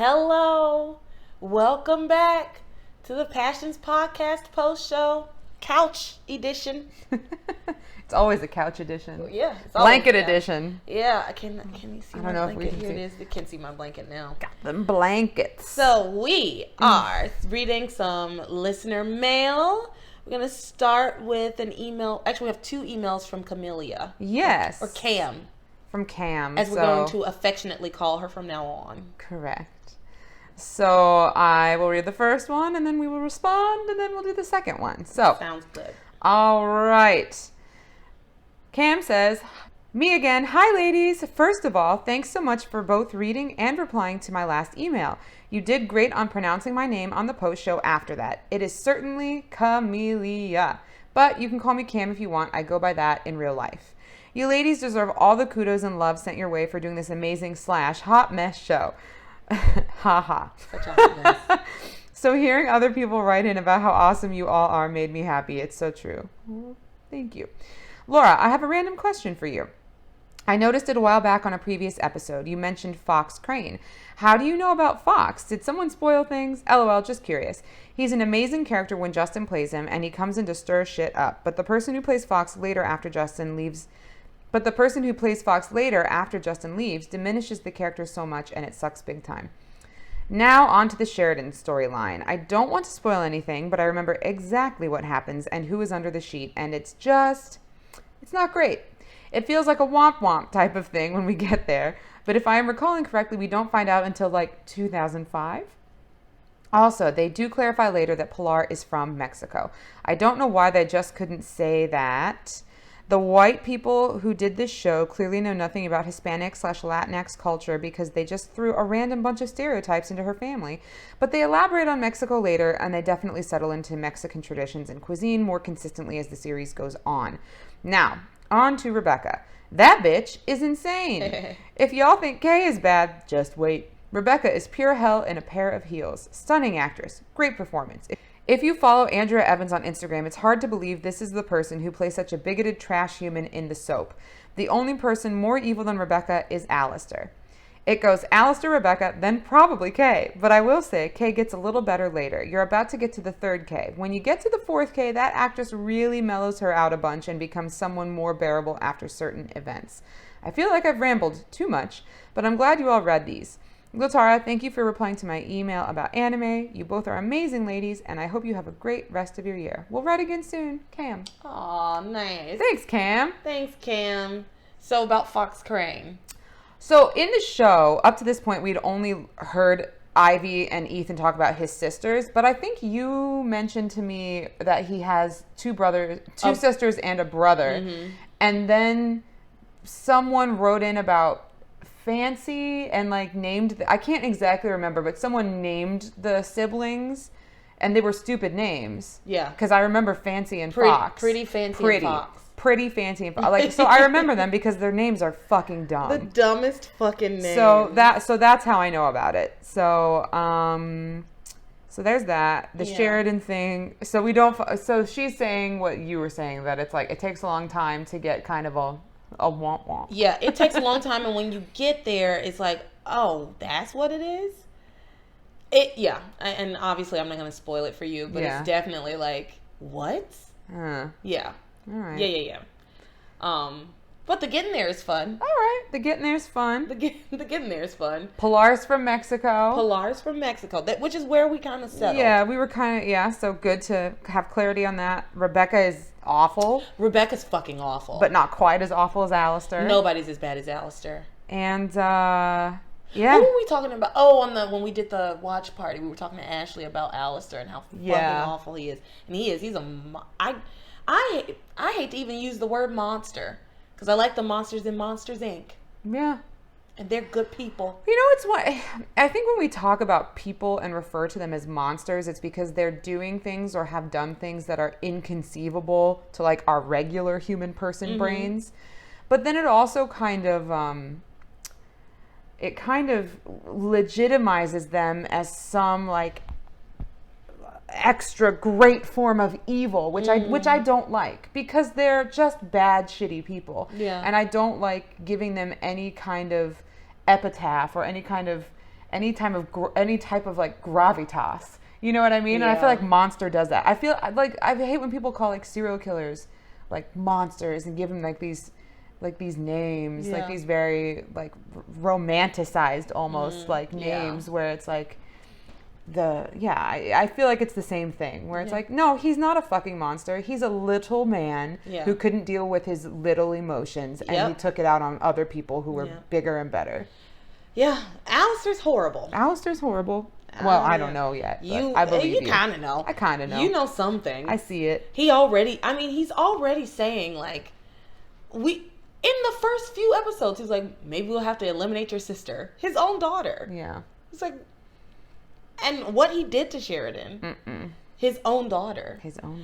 Hello. Welcome back to the Passions Podcast post show couch edition. It's always a couch edition. Yeah. It's always Blanket a couch. edition. Yeah. Can you see I my don't know if blanket? we can Here see. it is. They can see my blanket now. Got them blankets. So we are reading some listener mail. We're going to start with an email. Actually, we have two emails from Camellia. Yes. Or Cam, From Cam. as we're going to affectionately call her from now on. Correct. So I will read the first one, and then we will respond, and then we'll do the second one. So, Sounds good. all right. Cam says, me again. Hi, ladies. First of all, thanks so much for both reading and replying to my last email. You did great on pronouncing my name on the post show after that. It is certainly Camellia, but you can call me Cam if you want. I go by that in real life. You ladies deserve all the kudos and love sent your way for doing this amazing / hot mess show. Ha ha. Such a So hearing other people write in about how awesome you all are made me happy. It's so true. Well, thank you. Laura, I have a random question for you. I noticed it a while back on a previous episode. You mentioned Fox Crane. How do you know about Fox? Did someone spoil things? LOL, just curious. He's an amazing character when Justin plays him, and he comes in to stir shit up. But the person who plays Fox later after Justin leaves diminishes the character so much, and it sucks big time. Now on to the Sheridan storyline. I don't want to spoil anything, but I remember exactly what happens and who is under the sheet, and it's not great. It feels like a womp womp type of thing when we get there, but if I am recalling correctly, we don't find out until like 2005. Also, they do clarify later that Pilar is from Mexico. I don't know why they just couldn't say that. The white people who did this show clearly know nothing about Hispanic / Latinx culture because they just threw a random bunch of stereotypes into her family. But they elaborate on Mexico later, and they definitely settle into Mexican traditions and cuisine more consistently as the series goes on. Now, on to Rebecca. That bitch is insane. If y'all think Kay is bad, just wait. Rebecca is pure hell in a pair of heels. Stunning actress. Great performance. If you follow Andrea Evans on Instagram, it's hard to believe this is the person who plays such a bigoted trash human in the soap. The only person more evil than Rebecca is Alistair. It goes Alistair, Rebecca, then probably Kay. But I will say, Kay gets a little better later. You're about to get to the third Kay. When you get to the fourth Kay, that actress really mellows her out a bunch and becomes someone more bearable after certain events. I feel like I've rambled too much, but I'm glad you all read these. Lotara, thank you for replying to my email about anime. You both are amazing ladies, and I hope you have a great rest of your year. We'll write again soon. Cam. Aw, nice. Thanks, Cam. Thanks, Cam. So about Fox Crane. So in the show, up to this point, we'd only heard Ivy and Ethan talk about his sisters, but I think you mentioned to me that he has two sisters and a brother. Mm-hmm. And then someone wrote in about Fancy and like named, I can't exactly remember, but someone named the siblings and they were stupid names. Yeah. Because I remember Fancy and Fox. Pretty Fancy and Fox. Pretty Fancy and Fox. Like, so I remember them because their names are fucking dumb. The dumbest fucking names. So that's how I know about it. So there's that. The Sheridan thing. So she's saying what you were saying, that it's like it takes a long time to get kind of a womp womp. Yeah, it takes a long time, and when you get there, it's like, oh, that's what it is? And obviously I'm not going to spoil it for you, but it's definitely like, what? Yeah. All right. Yeah. But the getting there is fun. All right. The getting there is fun. The getting there is fun. Pilar's from Mexico. Which is where we kind of settled. Yeah, we were kind of, so good to have clarity on that. Rebecca is awful. Rebecca's fucking awful. But not quite as awful as Alistair. Nobody's as bad as Alistair. And, What were we talking about? Oh, when we did the watch party, we were talking to Ashley about Alistair and how fucking awful he is. And he is. He's I hate to even use the word monster. Because I like the monsters in Monsters, Inc. Yeah. And they're good people. You know, it's what I think when we talk about people and refer to them as monsters, it's because they're doing things or have done things that are inconceivable to like our regular human person brains. But then it also kind of legitimizes them as some like extra great form of evil, which I don't like, because they're just bad, shitty people. Yeah. And I don't like giving them any kind of epitaph or any kind of any type of like gravitas. You know what I mean? Yeah. And I feel like Monster does that. I feel like I hate when people call like serial killers like monsters and give them like these names, like these very like romanticized almost like names where it's like I feel like it's the same thing where it's like, no, he's not a fucking monster. He's a little man who couldn't deal with his little emotions and he took it out on other people who were bigger and better. Yeah, Alistair's horrible. Well, I don't know yet. I believe you. Kind of know. I kind of know. You know something. I see it. He's already saying like, in the first few episodes, he's like, maybe we'll have to eliminate your sister, his own daughter. Yeah. It's like, and what he did to Sheridan, his own daughter.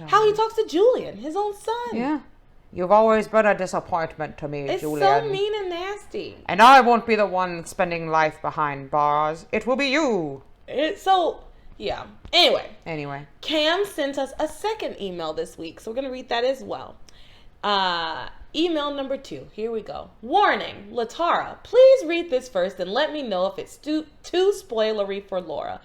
How he talks to Julian, his own son. Yeah. You've always been a disappointment to me, Julian. It's so mean and nasty. And I won't be the one spending life behind bars. It will be you. Anyway. Cam sent us a second email this week, so we're going to read that as well. Email number 2. Here we go. Warning, Latara, please read this first and let me know if it's too spoilery for Laura.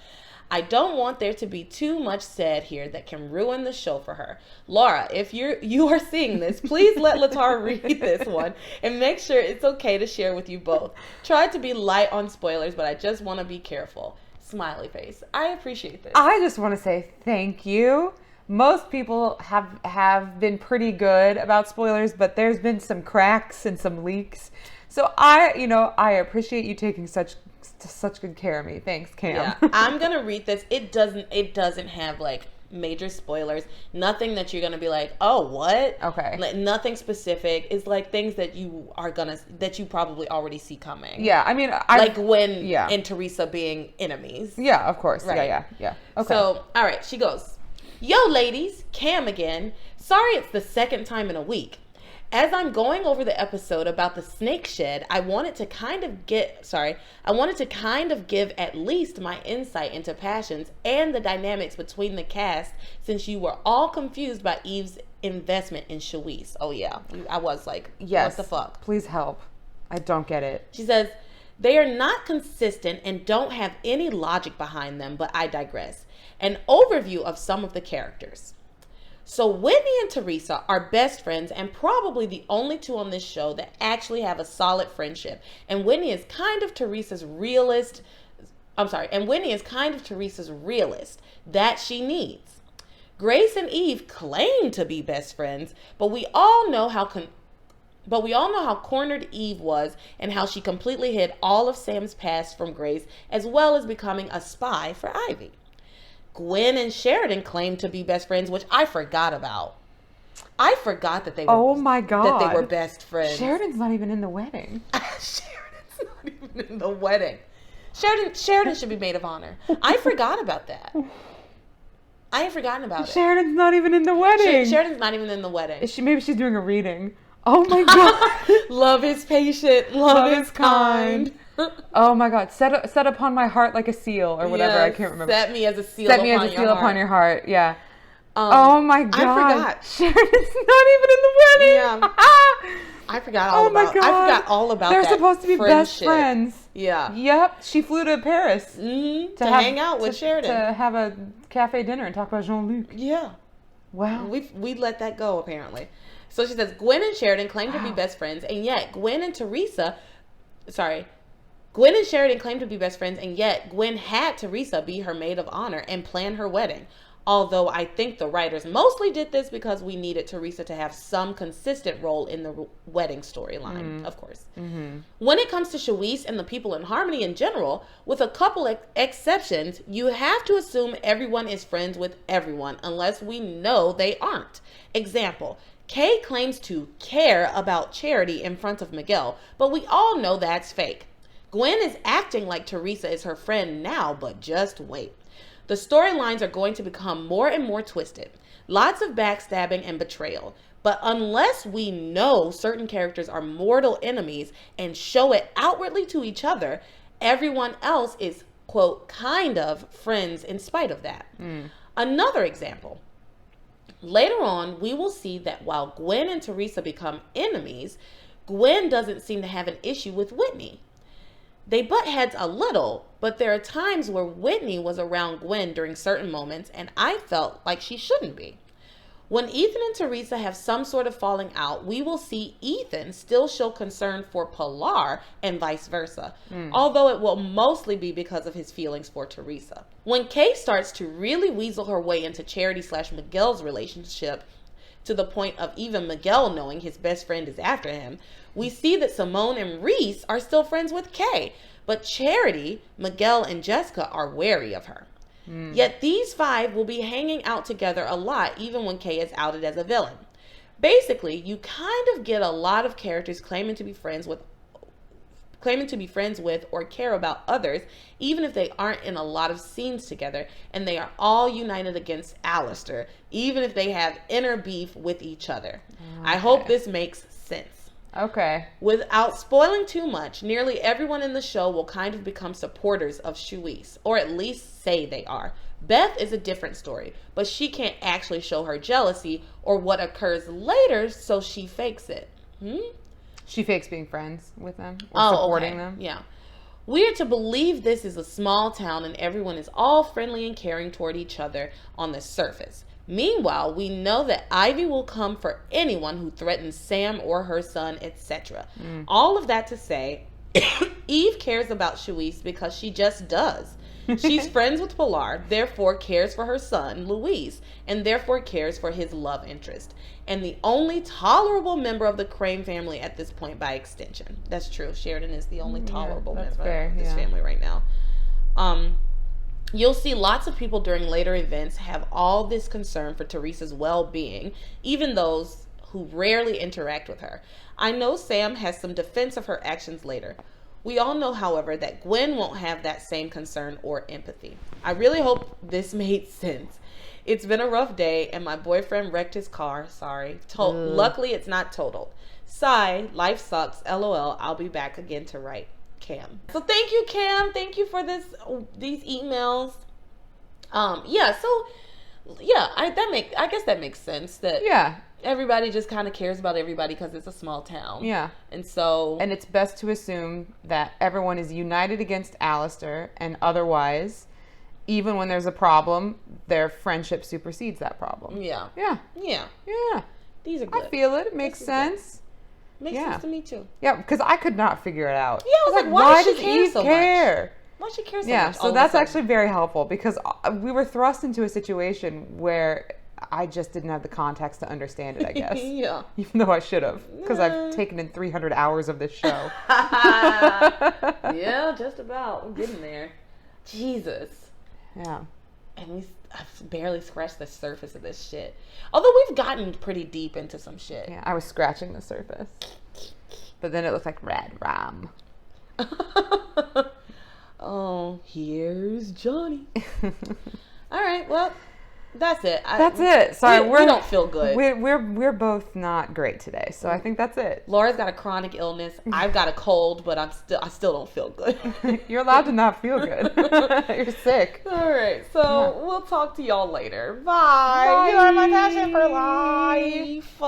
I don't want there to be too much said here that can ruin the show for her. Laura, if you are seeing this, please let Latara read this one and make sure it's okay to share with you both. Try to be light on spoilers, but I just want to be careful. Smiley face. I appreciate this. I just want to say thank you. Most people have been pretty good about spoilers, but there's been some cracks and some leaks. So I appreciate you taking such good care of me. Thanks, Cam. Yeah, I'm gonna read this. It doesn't have like major spoilers. Nothing that you're gonna be like, oh, what? Okay. Like, nothing specific. It's like things that you probably already see coming. Yeah, I mean, like Gwen and Teresa being enemies. Yeah, of course. Right. Yeah. Okay. So, all right, she goes, yo, ladies, Cam again. Sorry it's the second time in a week. As I'm going over the episode about the snake shed, I wanted to kind of give at least my insight into passions and the dynamics between the cast, since you were all confused by Eve's investment in Shawise. Oh yeah, I was like, yes. What the fuck? Please help. I don't get it. She says, they are not consistent and don't have any logic behind them, but I digress. An overview of some of the characters. So Whitney and Teresa are best friends and probably the only two on this show that actually have a solid friendship. And Whitney is kind of Teresa's realist that she needs. Grace and Eve claim to be best friends, but we all know how cornered Eve was and how she completely hid all of Sam's past from Grace, as well as becoming a spy for Ivy. Gwen and Sheridan claim to be best friends, which I forgot about. I forgot that they were. Oh my God. That they were best friends. Sheridan's not even in the wedding. Sheridan's not even in the wedding. Sheridan should be maid of honor. I forgot about that. I ain't forgotten about it. Sheridan's not even in the wedding. Sheridan's not even in the wedding. Maybe she's doing a reading. Oh my God. Love is patient. Love is kind. Oh my God. Set upon my heart like a seal or whatever. Yes, I can't remember. Set me as a seal upon your heart. Yeah. Oh my God. I forgot. Sheridan's not even in the wedding. Yeah. I forgot all about They're supposed to be best friends. Yeah. Yep. She flew to Paris to hang out with Sheridan. To have a cafe dinner and talk about Jean-Luc. Yeah. Wow. We let that go, apparently. So she says, Gwen and Sheridan claim to be best friends, and yet Gwen and Sheridan claim to be best friends, and yet Gwen had Teresa be her maid of honor and plan her wedding. Although I think the writers mostly did this because we needed Teresa to have some consistent role in the wedding storyline, of course. Mm-hmm. When it comes to Shawise and the people in Harmony in general, with a couple exceptions, you have to assume everyone is friends with everyone unless we know they aren't. Example, Kay claims to care about Charity in front of Miguel, but we all know that's fake. Gwen is acting like Teresa is her friend now, but just wait. The storylines are going to become more and more twisted. Lots of backstabbing and betrayal. But unless we know certain characters are mortal enemies and show it outwardly to each other, everyone else is, quote, kind of friends in spite of that. Another example. Later on, we will see that while Gwen and Teresa become enemies, Gwen doesn't seem to have an issue with Whitney. They butt heads a little, but there are times where Whitney was around Gwen during certain moments, and I felt like she shouldn't be. When Ethan and Teresa have some sort of falling out, we will see Ethan still show concern for Pilar and vice versa, although it will mostly be because of his feelings for Teresa. When Kay starts to really weasel her way into Charity/Miguel's relationship, to the point of even Miguel knowing his best friend is after him, we see that Simone and Reese are still friends with Kay, but Charity, Miguel, and Jessica are wary of her. Yet these five will be hanging out together a lot even when Kay is outed as a villain. Basically, you kind of get a lot of characters claiming to be friends with or care about others, even if they aren't in a lot of scenes together, and they are all united against Alistair, even if they have inner beef with each other. Okay. I hope this makes sense. Okay. Without spoiling too much, nearly everyone in the show will kind of become supporters of Shuise, or at least say they are. Beth is a different story, but she can't actually show her jealousy or what occurs later, so she fakes it. She fakes being friends with them or supporting them. Yeah. Weird to believe this is a small town and everyone is all friendly and caring toward each other on the surface. Meanwhile, we know that Ivy will come for anyone who threatens Sam or her son, etc. All of that to say, Eve cares about Shuise because she just does. She's friends with Pilar, therefore cares for her son, Luis, and therefore cares for his love interest. And the only tolerable member of the Crane family at this point by extension. That's true. Sheridan is the only tolerable member of this family right now. You'll see lots of people during later events have all this concern for Teresa's well-being, even those who rarely interact with her. I know Sam has some defense of her actions later. We all know, however, that Gwen won't have that same concern or empathy. I really hope this made sense. It's been a rough day, and my boyfriend wrecked his car. Sorry. Luckily, it's not totaled. Sigh, life sucks. LOL, I'll be back again to write. Cam. So thank you, Cam. Thank you for these emails. I guess that makes sense that everybody just kind of cares about everybody because it's a small town. Yeah. And it's best to assume that everyone is united against Alistair, and otherwise, even when there's a problem, their friendship supersedes that problem. Yeah. These are good. I feel it. It makes sense. Makes sense to me too. Yeah, because I could not figure it out. Yeah, I was like, why does Eve care? Why does she care so much? Yeah, so that's actually very helpful because we were thrust into a situation where I just didn't have the context to understand it, I guess. Yeah. Even though I should have, because I've taken in 300 hours of this show. Yeah, just about. I'm getting there. Jesus. Yeah. And I've barely scratched the surface of this shit. Although we've gotten pretty deep into some shit. Yeah, I was scratching the surface. But then it looked like Red Rum. Oh, here's Johnny. All right, well, that's it. That's it. Sorry, we don't feel good. We're both not great today, so I think that's it. Laura's got a chronic illness. I've got a cold, but I still don't feel good. You're allowed to not feel good. You're sick. All right, so we'll talk to y'all later. Bye. You are my passion for life.